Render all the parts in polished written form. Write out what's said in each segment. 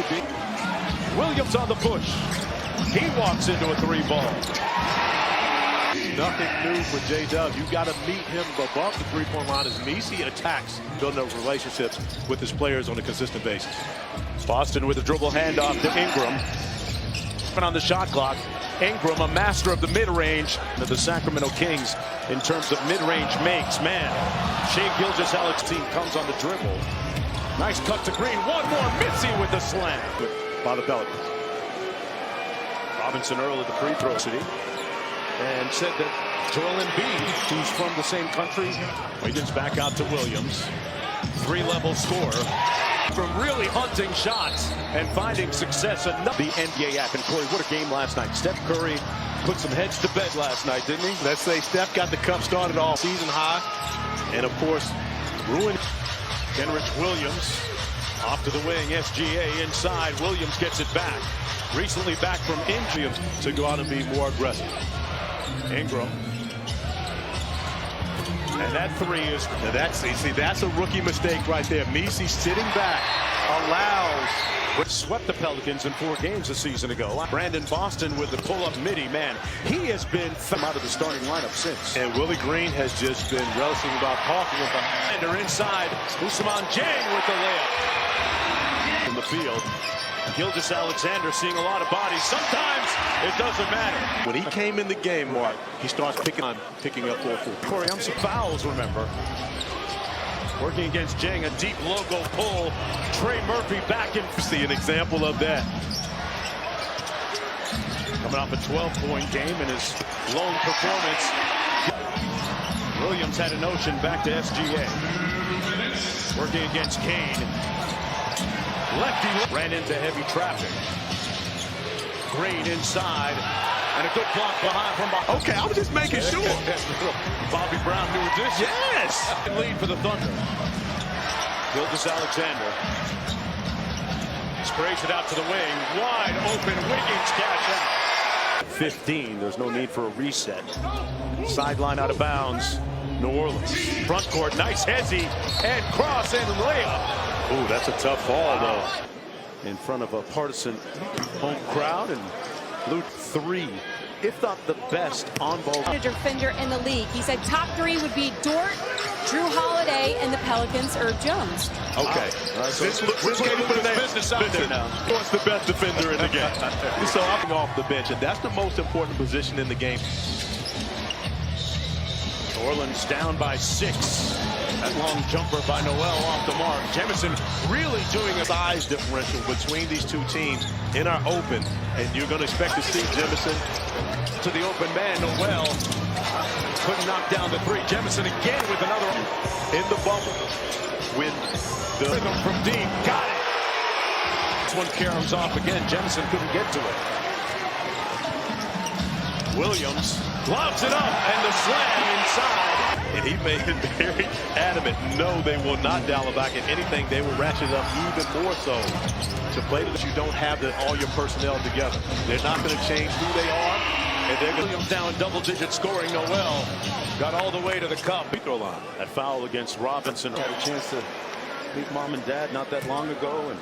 deep. Williams on the push. He walks into a 3-ball. Nothing new for J-Dub. You got to meet him above the three-point line as Messi attacks, building up relationships with his players on a consistent basis. Boston with a dribble handoff to Ingram. On the shot clock, Ingram, a master of the mid-range of the Sacramento Kings in terms of mid-range makes. Man, Shea Gilgeous-Alexander's team comes on the dribble. Nice cut to Green. One more. Messi with the slam. By the Pelicans. Robinson early at the free throw city. And said that Joel Embiid, who's from the same country, Wiggins back out to Williams. 3-level scorer. From really hunting shots and finding success enough. The NBA app. And Corey, what a game last night. Steph Curry put some heads to bed last night, didn't he? Let's say Steph got the cup started off season high. And, of course, ruined. Kenrich Williams off to the wing. SGA inside. Williams gets it back. Recently back from injury to go out and be more aggressive. Ingram. And that three is. Now that's a rookie mistake right there. Messi sitting back allows. Swept the Pelicans in 4 games a season ago. Brandon Boston with the pull-up midi. Man, he has been out of the starting lineup since. And Willie Green has just been relishing about talking about. And they're inside. Usman Jang with the layup. In the field. Gilgeous-Alexander seeing a lot of bodies. Sometimes it doesn't matter. When he came in the game, Mark, he starts picking up 4-4. Corey, some fouls, remember. Working against Jang, a deep logo pull. Trey Murphy back in. See an example of that. Coming off a 12-point game in his lone performance. Williams had a notion back to SGA. Working against Kane. Lefty ran into heavy traffic. Green inside. And a good block behind from behind. Okay, I was just making sure. Bobby Brown, new addition. Yes! Lead for the Thunder. Gilgeous-Alexander. Sprays it out to the wing. Wide open. Wiggins cash out. 15. There's no need for a reset. Sideline out of bounds. New Orleans. Front court. Nice hezzy. And cross and layup. Ooh, that's a tough ball, though. In front of a partisan home crowd, and Luke 3, if not the best on-ball defender in the league. He said top 3 would be Dort, Drew Holiday, and the Pelicans, Herb Jones. Okay. So we're going to put business out there now. What's the best defender in the game? So I'm off the bench, and that's the most important position in the game. New Orleans down by 6. That long jumper by Noel off the mark. Jemison really doing a size differential between these two teams in our open. And you're going to expect to see Jemison to the open man. Noel couldn't knock down the 3. Jemison again with another in the bubble. When the rhythm from deep. Got it. This one caroms off again. Jemison couldn't get to it. Williams lobs it up and the slam inside. And he made it very adamant. No, they will not dial it back. If anything, they will ratchet up even more so to play that you don't have all your personnel together. They're not going to change who they are. And they're going Williams down double-digit scoring. Noel got all the way to the cup. free throw line. That foul against Robinson. Had a chance to meet mom and dad not that long ago. And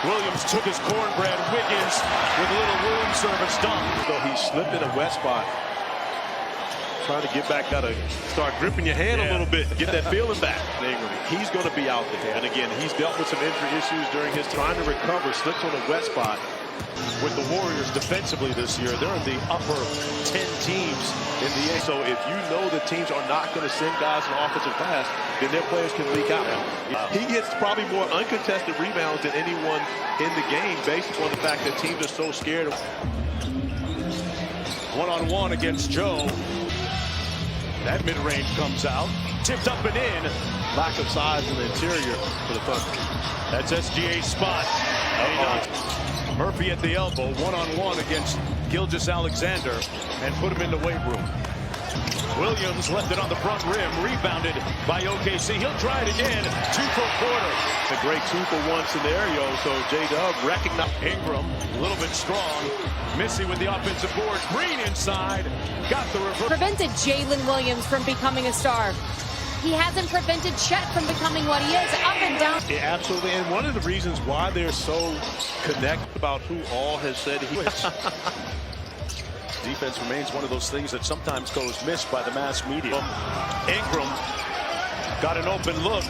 Williams took his cornbread. Wiggins with a little room service dunk. So he slipped in a wet spot. Trying to get back, gotta start gripping your hand a little bit, get that feeling back. He's going to be out there. And again, he's dealt with some injury issues during his time to recover, slips on a wet spot. With the Warriors defensively this year, they're in the upper 10 teams in the So if you know the teams are not going to send guys in offensive pass, then their players can leak out. He gets probably more uncontested rebounds than anyone in the game based upon the fact that teams are so scared of. One-on-one against Joe. That mid-range comes out. Tipped up and in. Lack of size in the interior for the Thunder. That's SGA's spot. Murphy at the elbow. One-on-one against Gilgeous-Alexander. And put him in the weight room. Williams left it on the front rim. Rebounded by OKC. He'll try it again. 2 for a quarter. It's a great 2-for-1 scenario. So J-Dub recognized. Ingram, a little bit strong. Messi with the offensive board. Green inside. Got the reverse. Prevented Jalen Williams from becoming a star. he hasn't prevented Chet from becoming what he is, up and down. Yeah, absolutely. And one of the reasons why they're so connected about who all has said he is. Defense remains one of those things that sometimes goes missed by the mass media. Ingram got an open look,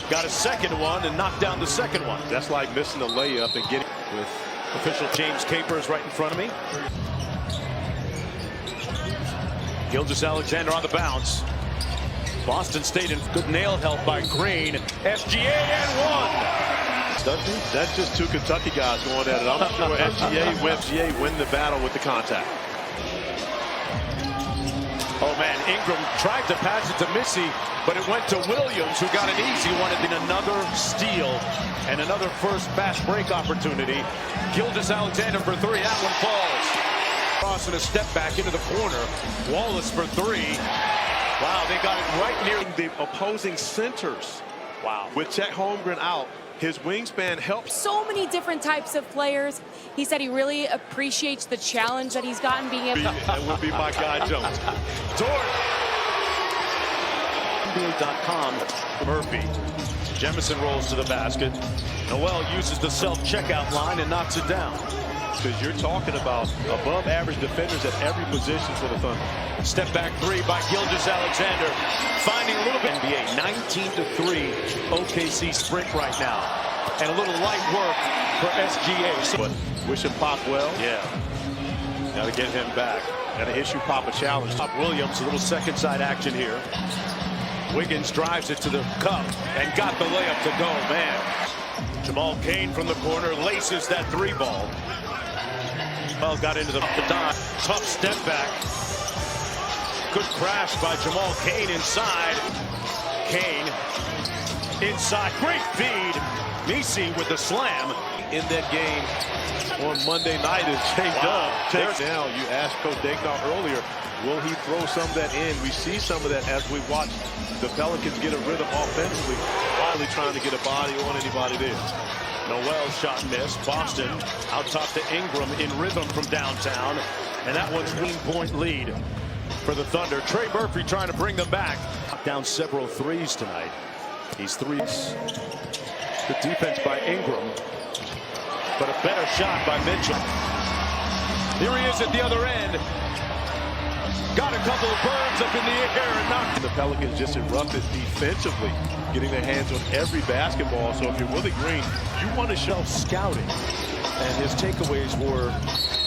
got a second one, and knocked down the second one. That's like missing a layup and getting With official James Capers right in front of me. Gilgeous-Alexander on the bounce. Boston State in good nail help by Green. SGA and one. That's just two Kentucky guys going at it. I'm sure FGA win the battle with the contact. Oh man, Ingram tried to pass it to Missy, but it went to Williams, who got an easy one. And then another steal and another first fast break opportunity. Gilgeous-Alexander for three. That one falls. Crossing a step back into the corner. Wallace for three. Wow, they got it right near The opposing centers. Wow. With Chet Holmgren out, his wingspan helps. So many different types of players. He said he really appreciates the challenge that he's gotten being able to. That would be my guy, Jones. Dort. NBA.com. Murphy. Jemison rolls to the basket. Noel uses the self-checkout line and knocks it down. Because you're talking about above average defenders at every position for the Thunder. Step back three by Gilgeous-Alexander. Finding a little bit. NBA 19-3 OKC sprint right now. And a little light work for SGA. But wish him Pop well. Yeah. Got to get him back. Got to issue Pop a challenge. Pop Williams, a little second side action here. Wiggins drives it to the cup and got the layup to go. Man. Jamal Cain from the corner laces that three ball. Well, got into the dot. Tough step back. Good crash by Jamal Cain inside. Cain inside. Great feed. Nisi with the slam. In that game on Monday night is J-Dub. Takes down. You asked Coach Daignault earlier, will he throw some of that in? We see some of that as we watch the Pelicans get a rhythm offensively. Finally trying to get a body on anybody there. Noel shot missed. Boston out top to Ingram in rhythm from downtown. And that one's 1-point lead for the Thunder. Trey Murphy trying to bring them back. Down several threes tonight. He's threes. Good defense by Ingram. But a better shot by Mitchell. Here he is at the other end. Got a couple of birds up in the air and knocked. The Pelicans just erupted defensively, getting their hands on every basketball. So if you're Willie Green, you want to show Scouting. And his takeaways were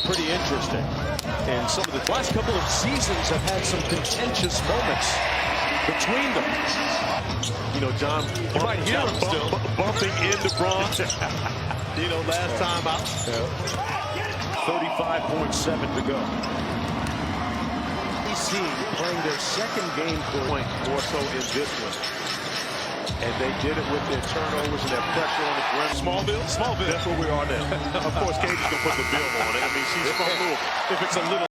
pretty interesting. And some of the last couple of seasons have had some contentious moments between them. You know, John, you might hear him still bumping into Bronx. You know, last time out. 35.7 to go. BC playing their second game point more so in this one. And they did it with their turnovers and their pressure on the ground. Smallville? That's where we are now. Of course, Katie's going to put the bill on it. I mean, she's from Louisville. If it's a little